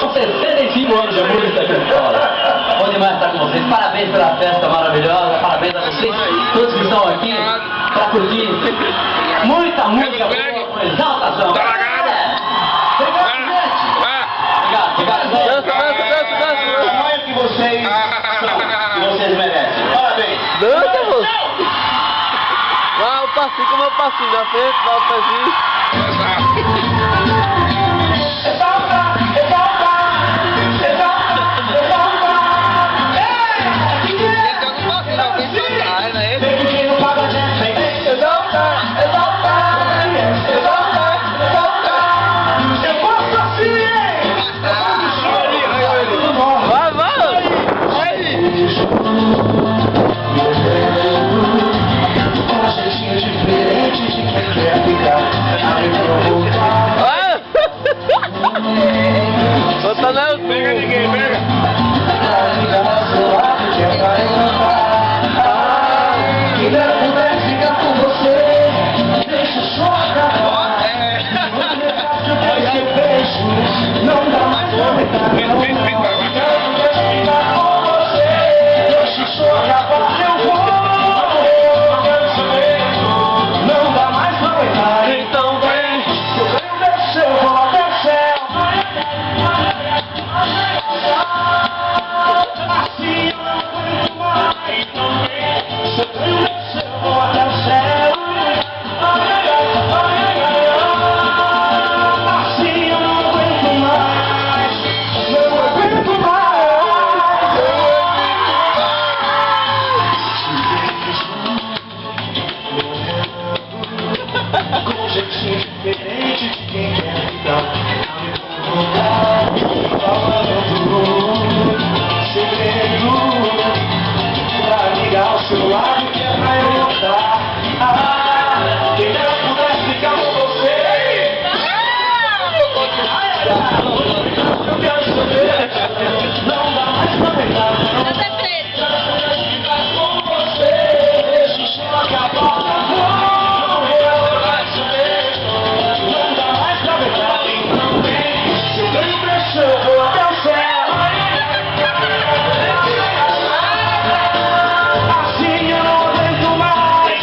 São 65 anos de música aqui na escola. Bom demais estar com vocês. Parabéns pela festa maravilhosa. Parabéns a vocês, todos que estão aqui, para curtir muita música boa, com exaltação. Obrigado, gente. Obrigado. Tamanho que vocês merecem. Parabéns. Dança, moço. Vai o passinho, como é o passinho na frente, vai o pezinho. Pega ninguém, pega! Quem puder ficar com você, deixa só acabar. Esse beijo não dá mais pra aguentar. Quem puder ficar com você, deixa só acabar. Eu vou quero esse beijo, não dá mais pra aguentar. Então vem, se eu ganho meu céu, vou até o céu. Assim eu não aguento mais. Se eu ganho meu céu, vou até o céu. Assim eu não aguento mais. Não aguento mais. Com um jeitinho diferente de quem quer ficar. Segredo pra ligar o celular que é pra eu notar. Quem não pudesse ficar com você. Eu quero saber. Não dá mais pra pegar. Não dá mais ficar com você. Deixa o som acabar. Não dá mais pra pegar. Então vem. Se eu ganho pressão, eu vou até o céu. Assim eu não aguento mais.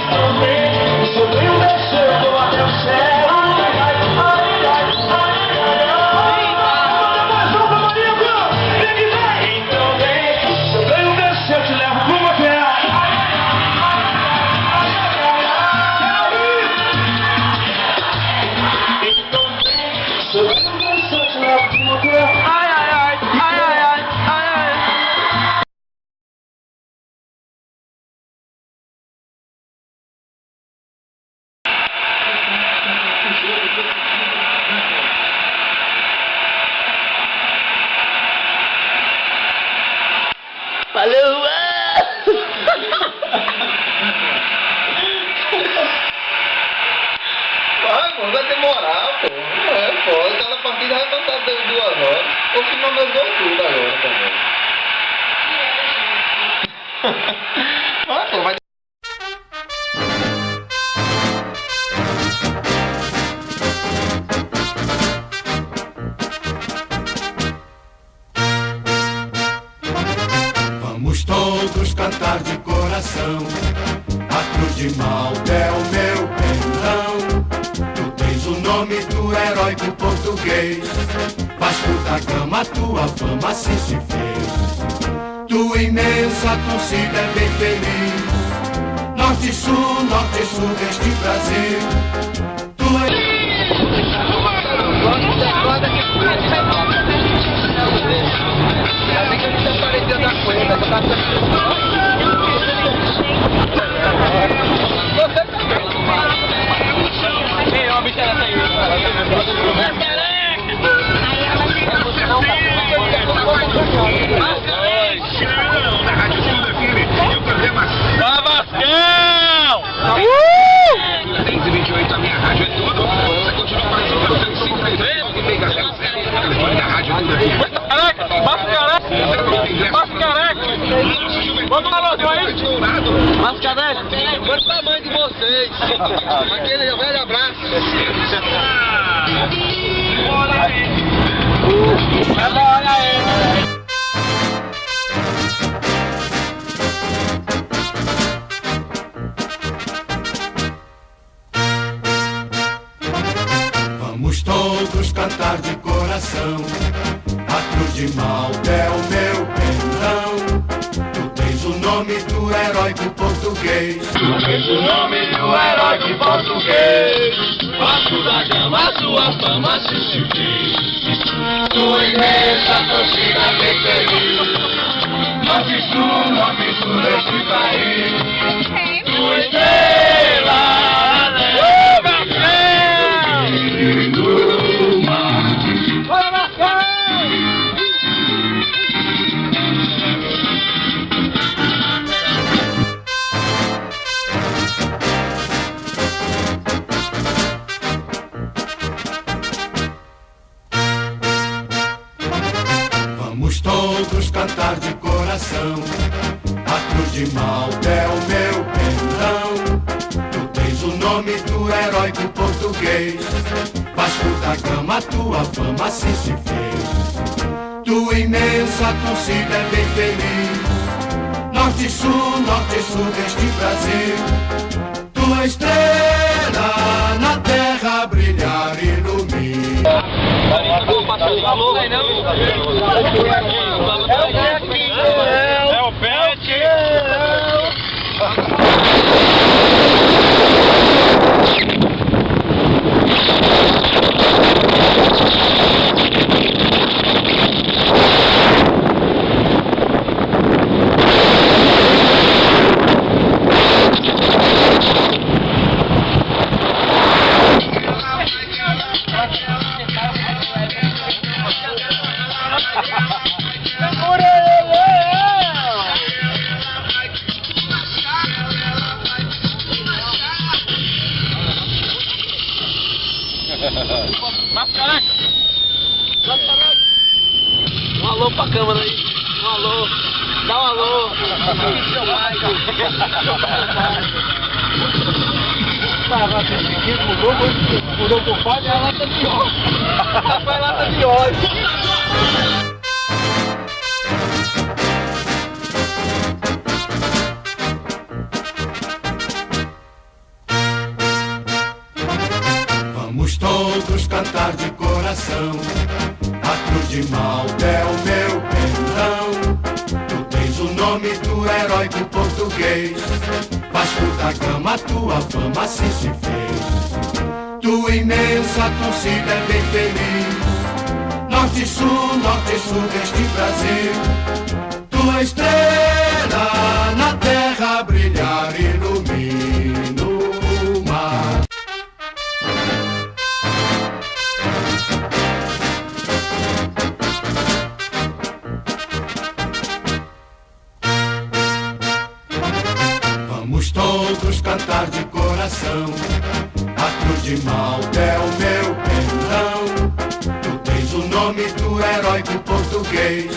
Se eu ganho pressão, eu vou até o céu. Mais uma, Marico! Vem que vem! Então vem. Se eu ganho pressão, eu te levo pro motel. Então vem. Se eu ganho pressão, eu te levo pro motel. Valeu! Pô, vai demorar, pô. Pô, aquela partida vai passar 2 horas. Ou se não, meu gol tudo agora também. Pô, vai. Vamos todos cantar de coração. A cruz de Malta é o meu perdão. Tu tens o nome do heróico português. Vasco da Gama, tua fama assim se fez. Tua imensa torcida é bem feliz. Norte e sul deste Brasil. Tu és... Vai, Vascão! 328, a minha rádio é tudo. Você continua participando pelo 533 telefone da rádio tudo aqui. Mascareque! Vamos lá, Lodinho aí! Mascareque! Qual o tamanho de vocês? Aquele velho abraço! Vamos todos cantar de coração. A cruz de Malta é o meu perdão. Tu tens o nome do heróico português. Tu tens o nome do heróico português. Vasco da Gama, sua fama se fez. Tua imensa torcida bem feliz. Norte e sul deste país. Tua estrela Vamos todos cantar de coração. A cruz de Malta é o meu perdão. Tu tens o nome do heróico português. Vasco da Gama, tua fama assim se fez. Tua imensa torcida é bem feliz. Norte e sul deste Brasil. Tua estrela na terra brilhar e ilumina. é o Pet. Um alô pra câmera aí. Um alô. Dá um alô. Mudou por fora e a lata de óleo. Vai lata de óleo. Vamos todos cantar de coração. A cruz de Malta é o meu perdão. Tu tens o nome do heróico português. Vasco da Gama, tua fama assim se fez. Tua imensa torcida é bem feliz. Norte e sul deste Brasil. Tua estrela na terra brilhar e ilumina o mar. Vamos todos cantar de coração. A cruz de Malta é o meu perdão. Tu tens o nome do heróico português.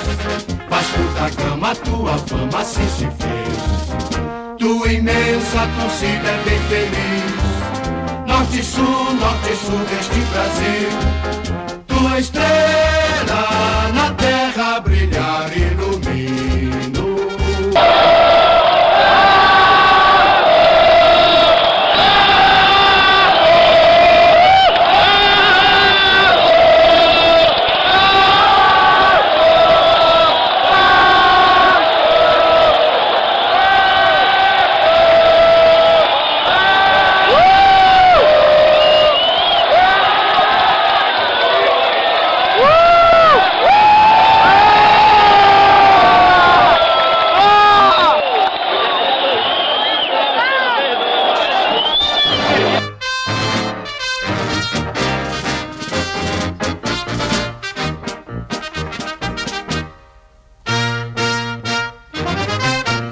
Vasco da Gama, tua fama assim se fez. Tua imensa torcida é bem feliz. Norte e sul deste Brasil. Tua estrela na terra brilhar e ilumina o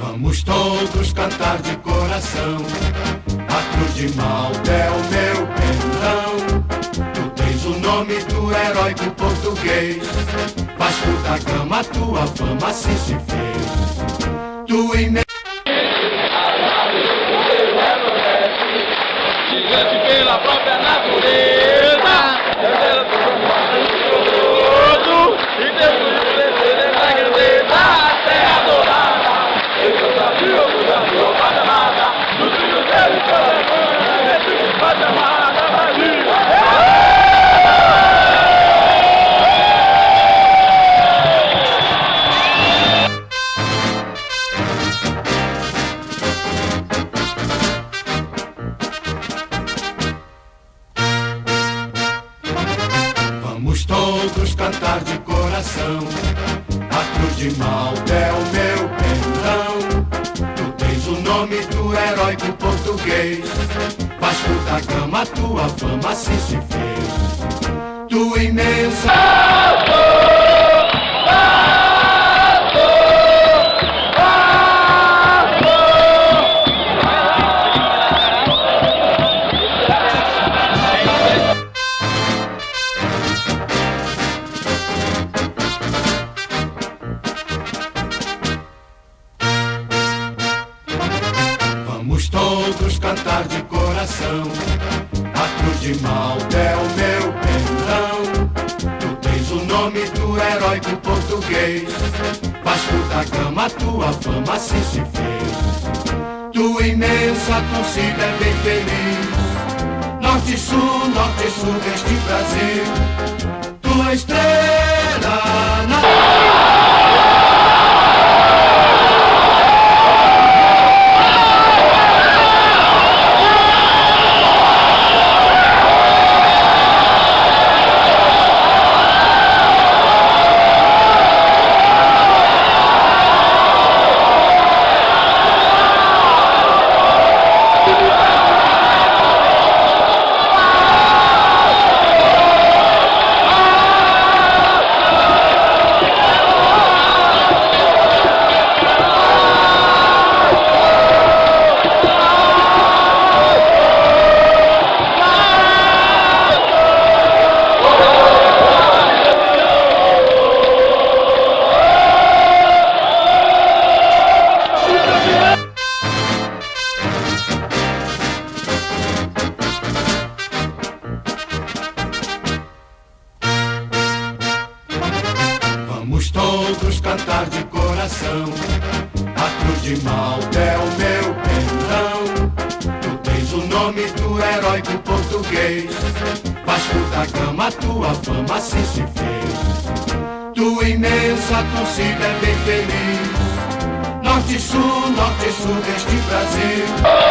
Vamos todos cantar de coração. A cruz de Malta é o meu perdão. Tu tens o nome do heróico português. Vasco da Gama, tua fama assim se fez. Tua Gigante pela própria natureza. de Malta é o meu perdão. Tu tens o nome do heróico português. Vasco da Gama, tua fama assim se fez. Tua imensa... Vamos todos cantar de coração. A cruz de Malta é o meu perdão. Tu tens o nome do heróico português. Vasco da Gama, tua fama assim se fez. Tua imensa torcida é bem feliz. Norte e sul deste Brasil. Tua estrela na... Vamos todos cantar de coração. A cruz de Malta é o meu perdão. Tu tens o nome do heróico português. Vasco da Gama, tua fama assim se fez. Tua imensa torcida é bem feliz. Norte e sul deste Brasil.